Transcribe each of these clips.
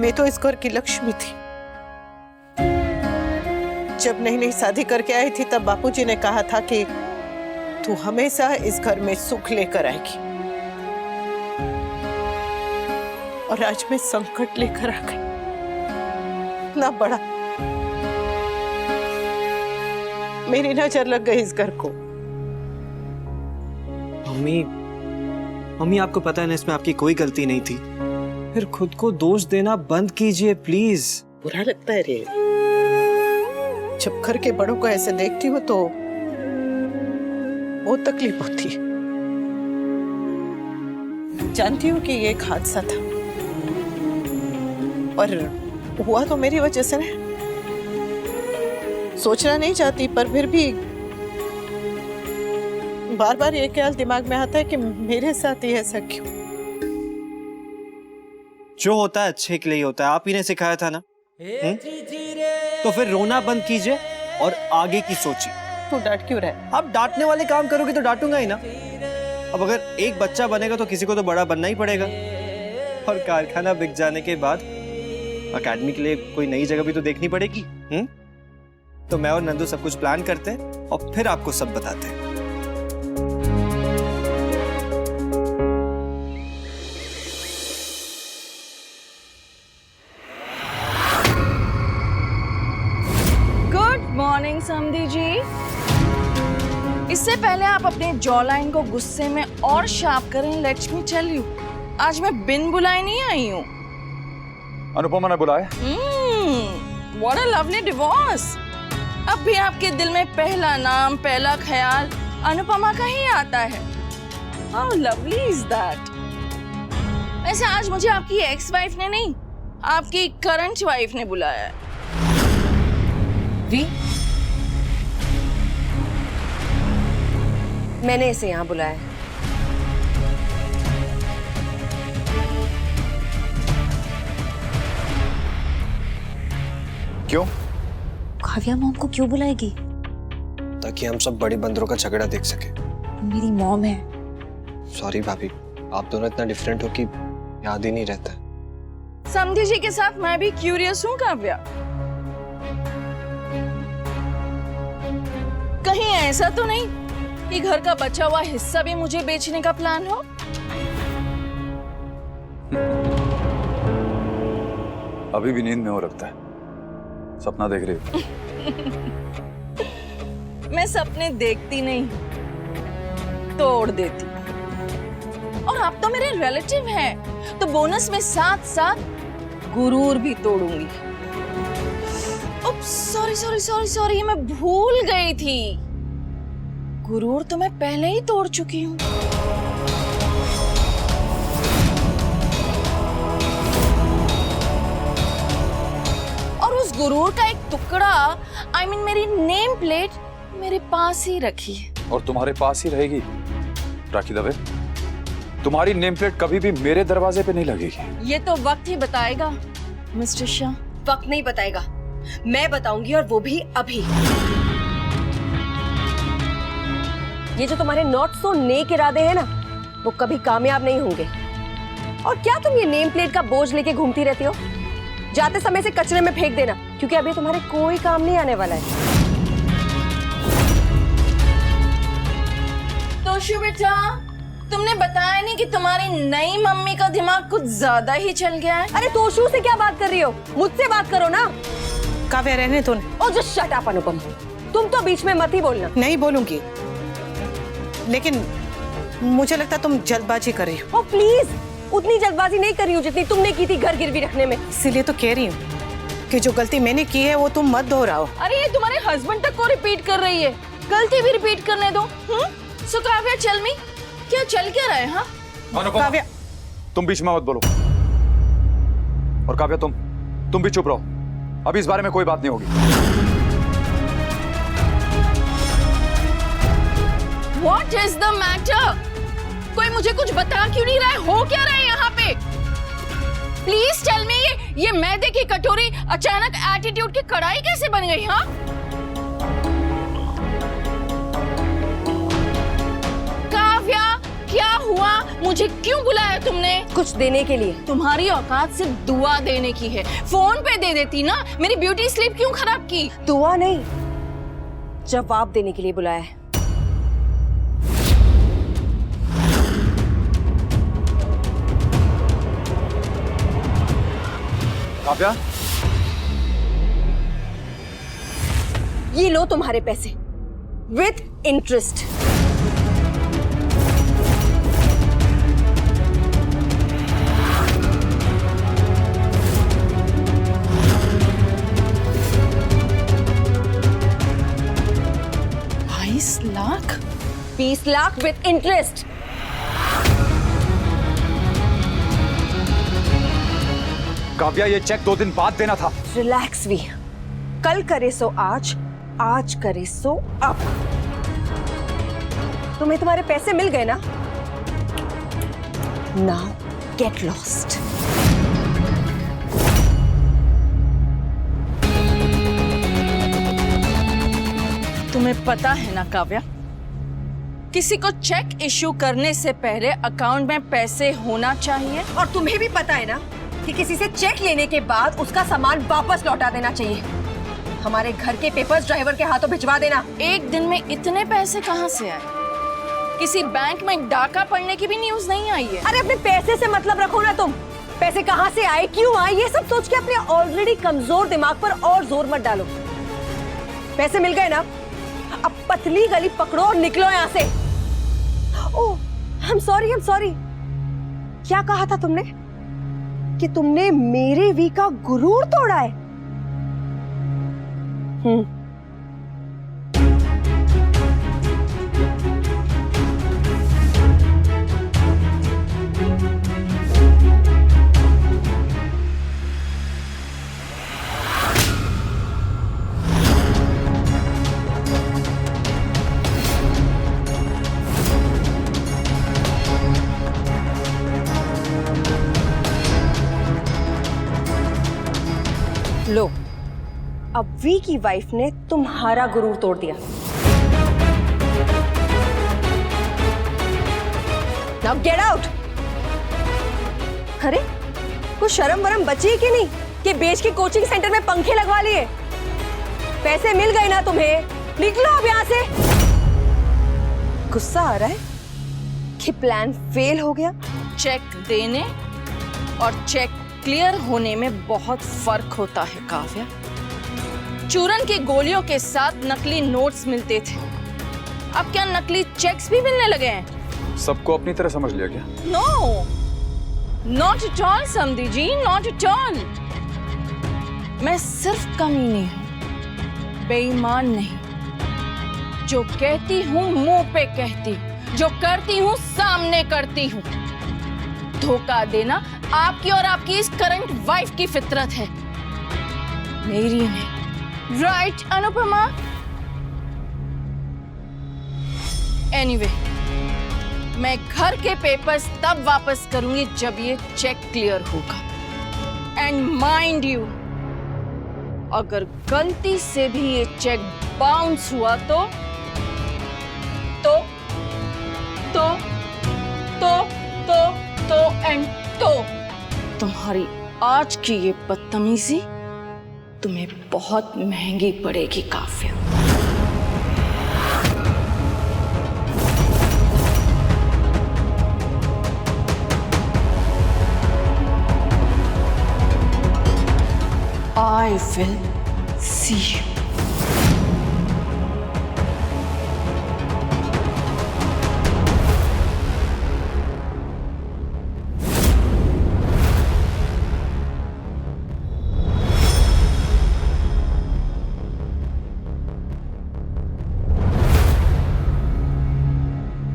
मैं तो इस घर की लक्ष्मी थी। जब नई नई शादी करके आई थी तब बापूजी ने कहा था कि तू हमेशा इस घर में सुख लेकर आएगी, और आज मैं संकट लेकर आ गई। ना बड़ा, मेरी नजर लग गई इस घर को। मम्मी आपको पता है ना, इसमें आपकी कोई गलती नहीं थी। फिर खुद को दोष देना बंद कीजिए प्लीज। बुरा लगता है रे, जब घर के बड़ों को ऐसे देखती हूँ तो बहुत तकलीफ होती है। जानती हूँ कि ये एक हादसा था और हुआ तो मेरी वजह से ना। सोचना नहीं चाहती पर फिर भी बार बार ये ख्याल दिमाग में आता है कि मेरे साथ ही ऐसा क्यों। जो होता है अच्छे के लिए होता है, आप ही ने सिखाया था ना। तो फिर रोना बंद कीजिए और आगे की सोचिए। तू डांट क्यों रहा है? आप डांटने वाले काम करोगे तो डांटूंगा ही ना। अब अगर एक बच्चा बनेगा तो किसी को तो बड़ा बनना ही पड़ेगा, और कारखाना बिक जाने के बाद अकेडमी के लिए कोई नई जगह भी तो देखनी पड़ेगी। तो मैं और नंदू सब कुछ प्लान करते हैं और फिर आपको सब बताते हैं। गुड मॉर्निंग समधी जी। इससे पहले आप अपने जॉ लाइन को गुस्से में और शार्प करें, लेट्स मी टेल यू, आज मैं बिन बुलाए नहीं आई हूँ। अनुपमा ने बुलाया। What a lovely divorce. अब भी आपके दिल में पहला नाम, पहला ख्याल अनुपमा का ही आता है। How lovely is that. वैसे आज मुझे आपकी एक्स वाइफ ने नहीं, आपकी करंट वाइफ ने बुलाया है। वी, मैंने इसे यहाँ बुलाया है। क्यों? काव्या मॉम को क्यों बुलाएगी? ताकि हम सब बड़ी बंदरों का झगड़ा देख सके। मेरी मॉम है। सॉरी भाभी, आप दोनों इतना डिफरेंट हो कि याद ही नहीं रहता। समधी जी के साथ मैं भी क्यूरियस हूँ काव्या। कहीं ऐसा तो नहीं कि घर का बचा हुआ हिस्सा भी मुझे बेचने का प्लान हो? अभी भी नींद में हो रखता है, सपना देख रही हो। मैं सपने देखती नहीं, तोड़ देती। और आप तो मेरे रिलेटिव हैं, तो बोनस में साथ साथ गुरूर भी तोड़ूंगी। सॉरी सॉरी सॉरी सॉरी, मैं भूल गई थी। गुरूर तो मैं पहले ही तोड़ चुकी हूँ। और उस गुरूर का एक टुकड़ा, I mean मेरी नेम प्लेट मेरे पास ही रखी है। और तुम्हारे पास ही रहेगी राखी दवे। तुम्हारी नेम प्लेट कभी भी मेरे दरवाजे पे नहीं लगेगी। ये तो वक्त ही बताएगा मिस्टर शाह। वक्त नहीं बताएगा, मैं बताऊंगी, और वो भी अभी। ये जो तुम्हारे नॉट सो नेक इरादे हैं ना, वो कभी कामयाब नहीं होंगे। और क्या तुम ये नेम प्लेट का बोझ लेके घूमती रहती हो? जाते समय से कचरे में फेंक देना, क्योंकि अभी तुम्हारे कोई काम नहीं आने वाला है। तोशु बेटा, तुमने बताया नहीं कि तुम्हारी नई मम्मी का दिमाग कुछ ज्यादा ही चल गया है। अरे तोशु से क्या बात कर रही हो? मुझसे बात करो ना। काव्या रहने दो। ओ जस्ट शट अप अनुपम, तुम तो बीच में मत ही बोलना। नहीं बोलूंगी, लेकिन मुझे लगता तुम जल्दबाजी कर रही हो। ओ प्लीज, उतनी जल्दबाजी नहीं कर रही हूँ जितनी तुमने की थी घर गिरवी रखने में। इसीलिए तो कह रही हूँ कि जो गलती मैंने की है वो तुम मत दोहराओ। अरे ये तुम्हारे हस्बैंड तक को रिपीट कर रही है, गलती भी रिपीट करने दो। सो काव्या चल मी, क्या चल क्या रहा है? हाँ काव्या, तुम बीच में मत बोलो। और काव्या तुम भी चुप रहो, अभी इस बारे में कोई बात नहीं होगी। What is the matter? कोई मुझे कुछ बता क्यों नहीं रहा है? हो क्या रहा है यहाँ पे? प्लीज टेल मी, ये मैदे की कटोरी अचानक एटीट्यूड की कढ़ाई कैसे बन गई? हाँ काव्या, क्या हुआ? मुझे क्यों बुलाया तुमने? कुछ देने के लिए। तुम्हारी औकात सिर्फ दुआ देने की है। फोन पे दे देती ना। मेरी ब्यूटी स्लीप क्यों खराब की? दुआ नहीं, जवाब देने के लिए बुलाया है। काव्या, ये लो तुम्हारे पैसे with interest. Lakh 20 lakh with interest. Kavya, ये चेक 2 दिन बाद देना था। रिलैक्स वी, कल करे सो आज, आज करे सो अब। तुम्हें तुम्हारे पैसे मिल गए ना? Now get lost. तुम्हें पता है ना काव्या, किसी को चेक इश्यू करने से पहले अकाउंट में पैसे होना चाहिए। और तुम्हें भी पता है ना कि किसी से चेक लेने के बाद उसका सामान वापस लौटा देना चाहिए। हमारे घर के पेपर्स ड्राइवर के हाथों भिजवा देना। एक दिन में इतने पैसे कहाँ से आए? किसी बैंक में डाका पड़ने की भी न्यूज नहीं आई है। अरे अपने पैसे से मतलब रखो ना तुम। पैसे कहाँ से आए, क्यों आए, ये सब सोच के अपने ऑलरेडी कमजोर दिमाग पर और जोर मत डालो। पैसे मिल गए ना, अब पतली गली पकड़ो और निकलो यहाँ से। ओह, I'm sorry। क्या कहा था तुमने? कि तुमने मेरे वी का गुरूर तोड़ा है? लो, अब वी की वाइफ ने तुम्हारा गुरूर तोड़ दिया। Now get out! अरे, कुछ शर्म वरम बची है कि नहीं कि बेच के कोचिंग सेंटर में पंखे लगवा लिए? पैसे मिल गए ना तुम्हें? निकलो अब यहाँ से। गुस्सा आ रहा है कि प्लान फेल हो गया? चेक देने और चेक क्लियर होने में बहुत फर्क होता है काव्या। चूरन की गोलियों के साथ नकली नोट्स मिलते थे, अब क्या नकली चेक्स भी मिलने लगे हैं? सबको अपनी तरह समझ लिया क्या? नो, नॉट एट ऑल समधी जी, नॉट एट ऑल। मैं सिर्फ कमीनी हूँ, बेईमान नहीं। जो कहती हूँ मुंह पे कहती, जो करती हूँ सामने करती हूँ। धोखा देना आपकी और आपकी इस करंट वाइफ की फितरत है, मेरी नहीं। राइट अनुपमा? एनीवे, मैं घर के पेपर्स तब वापस करूंगी जब ये चेक क्लियर होगा। एंड माइंड यू, अगर गलती से भी ये चेक बाउंस हुआ तो एंड तो तुम्हारी आज की ये बदतमीजी तुम्हें बहुत महंगी पड़ेगी Kavya. I will see you.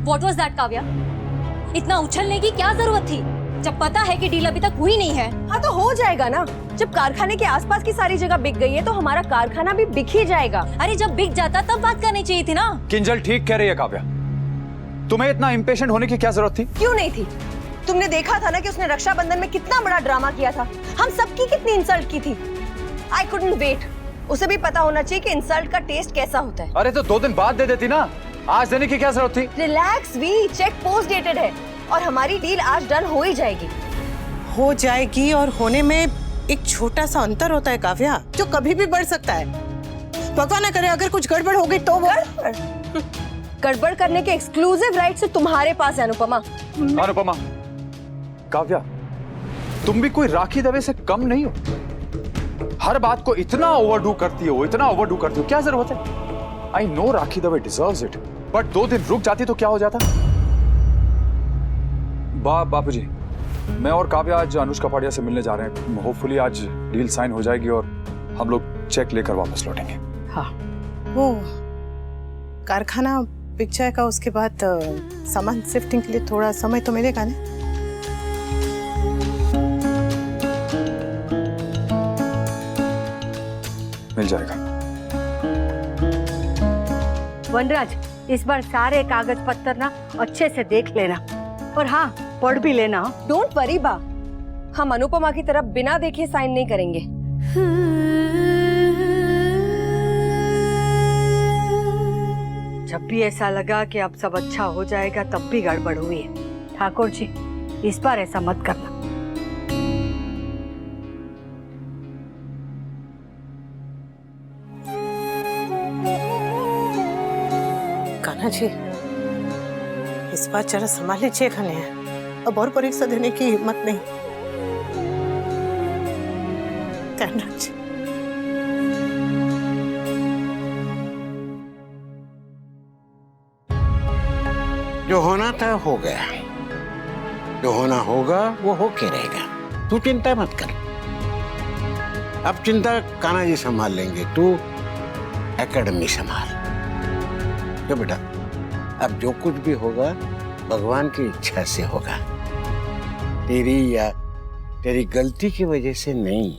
What was that, Kavya? इतना उछलने की क्या जरूरत थी जब पता है कि डील अभी तक हुई नहीं है? हाँ तो हो जाएगा ना। जब कारखाने के आसपास की सारी जगह बिक गई है तो हमारा कारखाना भी बिक ही जाएगा। अरे जब बिक जाता तब बात करनी चाहिए थी ना। किंजल ठीक कह रही है काव्या, तुम्हें इतना इम्पेशेंट होने की क्या जरूरत थी? क्यों नहीं थी? तुमने देखा था ना कि उसने रक्षाबंधन में कितना बड़ा ड्रामा किया था, हम सबकी कितनी इंसल्ट की थी। I couldn't wait. उसे भी पता होना चाहिए कि इंसल्ट का टेस्ट कैसा होता है। अरे तो 2 दिन बाद दे देती ना, आज देने की क्या जरूरत थी? रिलैक्स वी, चेक पोस्ट डेटेड है। और हमारी डील आज डन हो ही जाएगी। हो जाएगी, और होने में एक छोटा सा अंतर होता है काव्या, जो कभी भी बढ़ सकता है। भगवान न करे अगर कुछ गड़बड़ हो गई तो वो गड़बड़ करने के एक्सक्लूसिव राइट तुम्हारे पास है अनुपमा। अनुपमा, काव्या, तुम भी कोई राखी दवे से कम नहीं हो। हर बात को इतना ओवरडू करती हो, इतना ओवरडू करती हो, क्या जरूरत है? I know rakhi Dave deserves it, but 2 दिन रुक जाती तो क्या हो जाता? बापूजी, मैं और काव्या आज अनुज कपाड़िया से मिलने जा रहे हैं। होपफुली आज डील साइन हो जाएगी और हम लोग चेक लेकर वापस लौटेंगे। हाँ, वो कारखाना बिक जाएगा, उसके बाद सामान शिफ्टिंग के लिए थोड़ा समय तो मिलेगा ना। मिल जाएगा। वनराज, इस बार सारे कागज पत्तर ना अच्छे से देख लेना, और हाँ, पढ़ भी लेना। डोंट वरी बा, हम अनुपमा की तरफ बिना देखे साइन नहीं करेंगे। जब भी ऐसा लगा कि अब सब अच्छा हो जाएगा, तब भी गड़बड़ हुई है। ठाकुर जी, इस बार ऐसा मत करना। कान्हा जी, इस बार जरा संभाल लीजिए कन्हैया, अब और परीक्षा देने की हिम्मत नहीं। कान्हा जी, जो होना था हो गया, जो होना होगा वो होके रहेगा। तू चिंता मत कर, अब चिंता कान्हा जी संभाल लेंगे, तू एकेडमी संभाल। जो बेटा, अब जो कुछ भी होगा भगवान की इच्छा से होगा, तेरी या तेरी गलती की वजह से नहीं।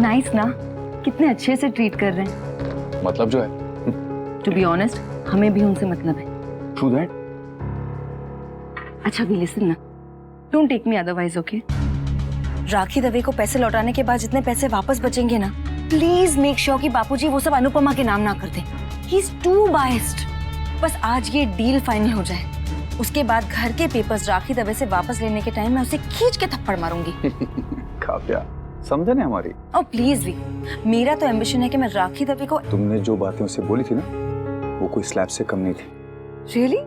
नाइस ना, कितने अच्छे से ट्रीट कर रहे हैं। मतलब जो है, टू बी ऑनेस्ट, हमें भी उनसे मतलब है। True that. अच्छा भी लिसन ना, don't take me otherwise, okay? Rakhi Dave को पैसे लौटाने के बाद जितने पैसे वापस बचेंगे ना, प्लीज मेक श्योर कि बापूजी वो सब अनुपमा के नाम ना कर दें। He is too biased. बस आज ये डील फाइनल हो जाए, उसके बाद घर के पेपर्स राखी दवे से वापस लेने के टाइम मैं उसे खींच के थप्पड़ मारूंगी। काव्या, समझे ना हमारी? और प्लीज भी, मेरा तो एम्बिशन है कि मैं राखी दवे को। तुमने जो बातें उससे बोली थी ना, वो कोई स्लैब से कम नहीं थी। Really?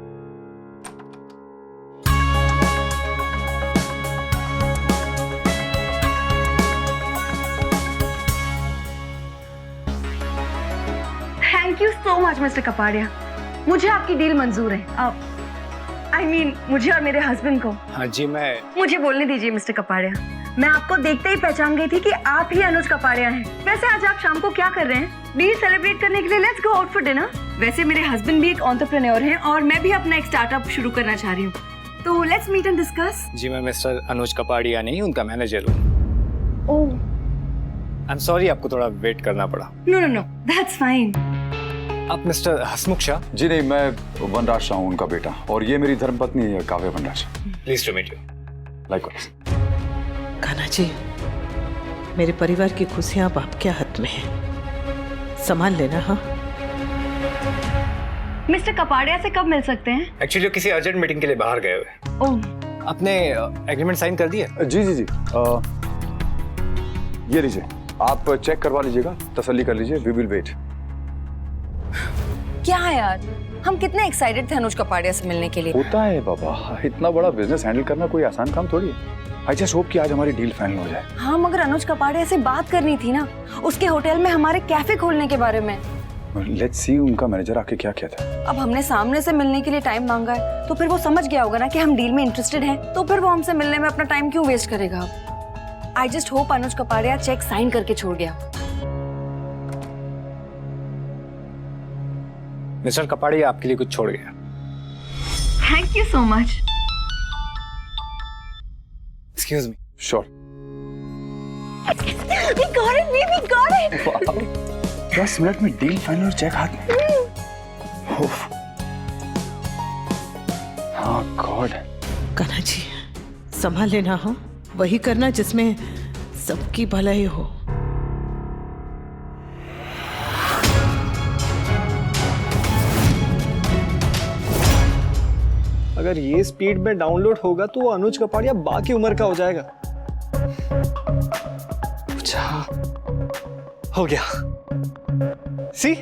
Thank you so much mister Kapadia, मुझे आपकी डील मंजूर है। I mean, मुझे और मेरे हस्बैंड को। हाँ जी, मुझे बोलने दीजिए मिस्टर कपाड़िया, मैं आपको देखते ही पहचान गई थी कि आप ही अनुज कपाड़िया हैं। वैसे आज आप शाम को क्या कर रहे हैं? डील सेलिब्रेट करने के लिए let's go out for dinner. वैसे मेरे हस्बैंड भी एक एंटरप्रेन्योर हैं और मैं भी अपना एक स्टार्टअप शुरू करना चाह रही हूँ, तो लेट्स मीट एंड डिस्कस। जी, मैं मिस्टर अनुज कपाड़िया नहीं, उनका मैनेजर हूँ। ओह, आई एम सॉरी, आपको थोड़ा वेट करना पड़ा। No no no, that's fine. आप मिस्टर हसमुख शाह? जी नहीं, मैं वनराज शाह हूँ, उनका बेटा, और ये मेरी धर्मपत्नी है Kavya Vanraj. Please to meet you. Likewise. Kanha ji, मेरे परिवार की खुशियां अब आपके हाथ में है, संभाल लेना। हाँ, मिस्टर कपाड़िया से कब मिल सकते हैं? एक्चुअली किसी अर्जेंट मीटिंग के लिए बाहर गए हुए। ओह, आपने एग्रीमेंट साइन कर दिया? जी जी जी, ये लीजिए, आप चेक करवा लीजिएगा, तसल्ली कर लीजिए। We will wait. क्या है यार, हम कितने एक्साइटेड थे अनुज कपाड़िया से मिलने के लिए। होता है बाबा, इतना बड़ा बिजनेस हैंडल करना कोई आसान काम थोड़ी है। आई जस्ट होप कि आज हमारी डील फाइनल हो जाए। हाँ, मगर अनुज कपाड़िया से बात करनी थी ना, उसके होटल में हमारे कैफे खोलने के बारे में। लेट्स सी उनका मैनेजर आके क्या कहता है। अब हमने सामने से मिलने के लिए टाइम मांगा है, तो फिर वो समझ गया होगा ना कि हम डील में इंटरेस्टेड हैं, तो फिर वो हमसे मिलने में अपना टाइम क्यों वेस्ट करेगा। I just hope Anuj Kapadia cheque sign करके छोड़ गया। मिस्टर कपाड़िया आपके लिए कुछ छोड़ गया। Thank you so much. Excuse me. Sure. We got it, we got it. 10 minute में डील फाइनल और चेक हाथ में। हाँ गॉड। कान्हा जी, संभाल लेना। हाँ, वही करना जिसमें सबकी भलाई हो। अगर ये स्पीड में डाउनलोड होगा तो वो अनुज कपाड़िया बाकी उम्र का हो जाएगा। अच्छा, हो गया। सी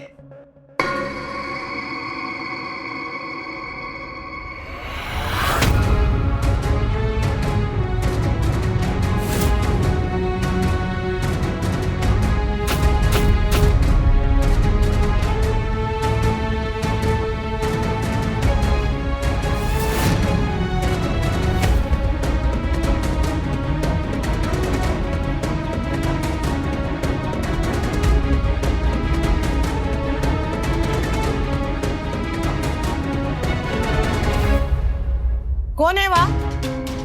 कौन है वहाँ?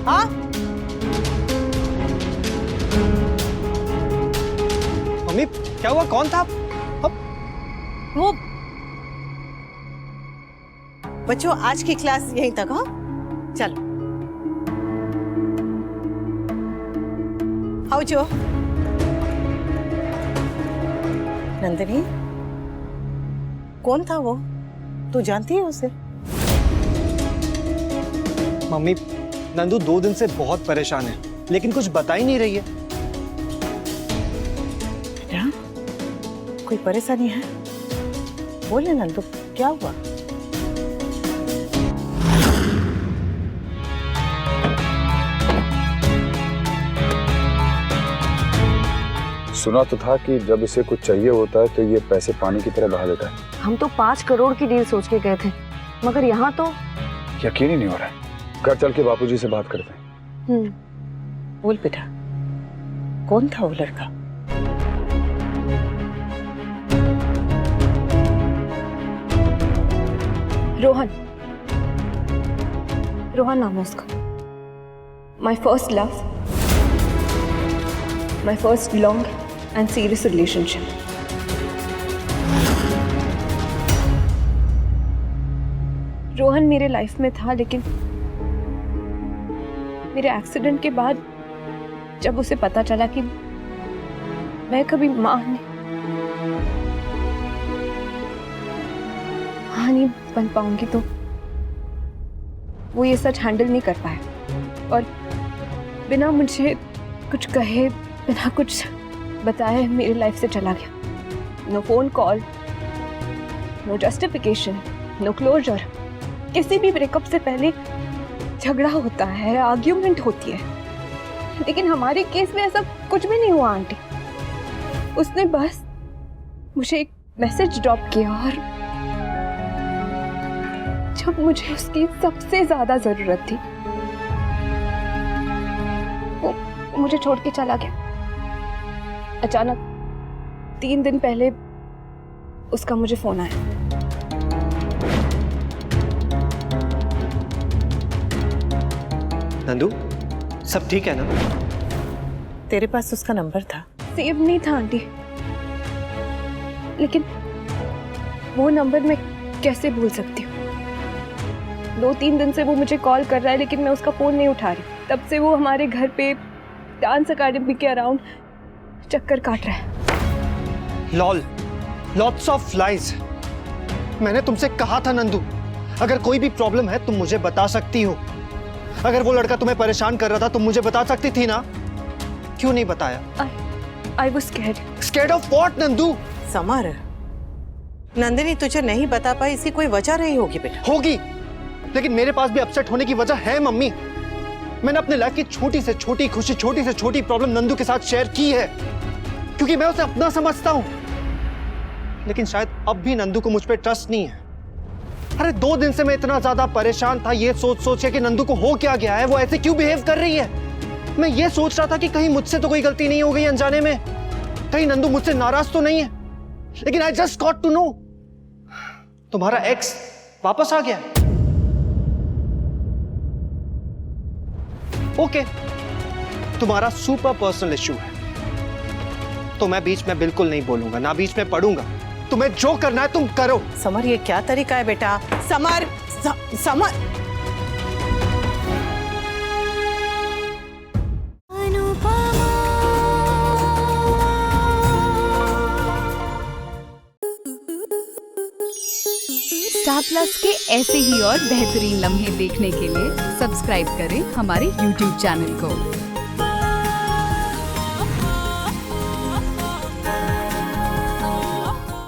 हाँ? मम्मी क्या हुआ, कौन था? वो बच्चों आज की क्लास यहीं तक। हाँ चलो आओ जो। नंदिनी कौन था वो? तू जानती है उसे? मम्मी नंदू 2 दिन से बहुत परेशान है, लेकिन कुछ बता ही नहीं रही है। बेटा कोई परेशानी है? बोले नंदू क्या हुआ? सुना तो था कि जब इसे कुछ चाहिए होता है तो ये पैसे पानी की तरह बहा देता है। हम तो 5 करोड़ की डील सोच के गए थे, मगर यहाँ तो यकीन ही नहीं हो रहा है। घर चल के बापूजी से बात करते हैं। बोल बेटा कौन था वो लड़का? रोहन, रोहन नाम है उसका। My first love, my first long and serious relationship. Rohan मेरे लाइफ में था, लेकिन मेरे एक्सीडेंट के बाद जब उसे पता चला कि मैं कभी मां नहीं बन पाऊंगी, तो वो ये सच हैंडल नहीं कर पाया और बिना मुझे कुछ कहे, बिना कुछ बताए मेरी लाइफ से चला गया। No phone call, no justification, no closure. किसी भी ब्रेकअप से पहले झगड़ा होता है, आर्ग्यूमेंट होती है, लेकिन हमारे केस में ऐसा कुछ भी नहीं हुआ आंटी। उसने बस मुझे एक मैसेज ड्रॉप किया और जब मुझे उसकी सबसे ज्यादा जरूरत थी वो मुझे छोड़ के चला गया। अचानक 3 दिन पहले उसका मुझे फोन आया। नंदू सब ठीक है ना? तेरे पास उसका नंबर था? सेव नहीं था आंटी, लेकिन वो नंबर मैं कैसे भूल सकती हूँ। 2-3 दिन से वो मुझे कॉल कर रहा है, लेकिन मैं उसका फोन नहीं उठा रही। तब से वो हमारे घर पे डांस अकेडमी के अराउंड चक्कर काट रहा है। Lol, lots of lies. मैंने तुमसे कहा था नंदू, अगर कोई भी प्रॉब्लम है तुम मुझे बता सकती हो। अगर वो लड़का तुम्हें परेशान कर रहा था तुम मुझे बता सकती थी ना, क्यों नहीं बताया? I was scared. Scared of what Nandu? Summer, Nandini तुझे नहीं बता पाई इसकी कोई वजह रही होगी बेटा। होगी, लेकिन मेरे पास भी अपसेट होने की वजह है मम्मी। मैंने अपने लाइफ की छोटी से छोटी खुशी, छोटी से छोटी प्रॉब्लम नंदू के साथ शेयर की है, क्योंकि मैं उसे अपना समझता हूं। लेकिन शायद अब भी नंदू को मुझ पर ट्रस्ट नहीं है। अरे 2 दिन से मैं इतना ज्यादा परेशान था ये सोच सोच के कि नंदू को हो क्या गया है, वो ऐसे क्यों बिहेव कर रही है। मैं ये सोच रहा था कि कहीं मुझसे तो कोई गलती नहीं हो गई अनजाने में, कहीं नंदू मुझसे नाराज तो नहीं है। लेकिन I just got to know तुम्हारा एक्स वापस आ गया। ओके, तुम्हारा सुपर पर्सनल इश्यू है, तो मैं बीच में बिल्कुल नहीं बोलूंगा, ना बीच में पढ़ूंगा। तुम्हें जो करना है तुम करो। समर ये क्या तरीका है बेटा? समर समर स्टार प्लस के ऐसे ही और बेहतरीन लम्हे देखने के लिए सब्सक्राइब करें हमारे YouTube चैनल को।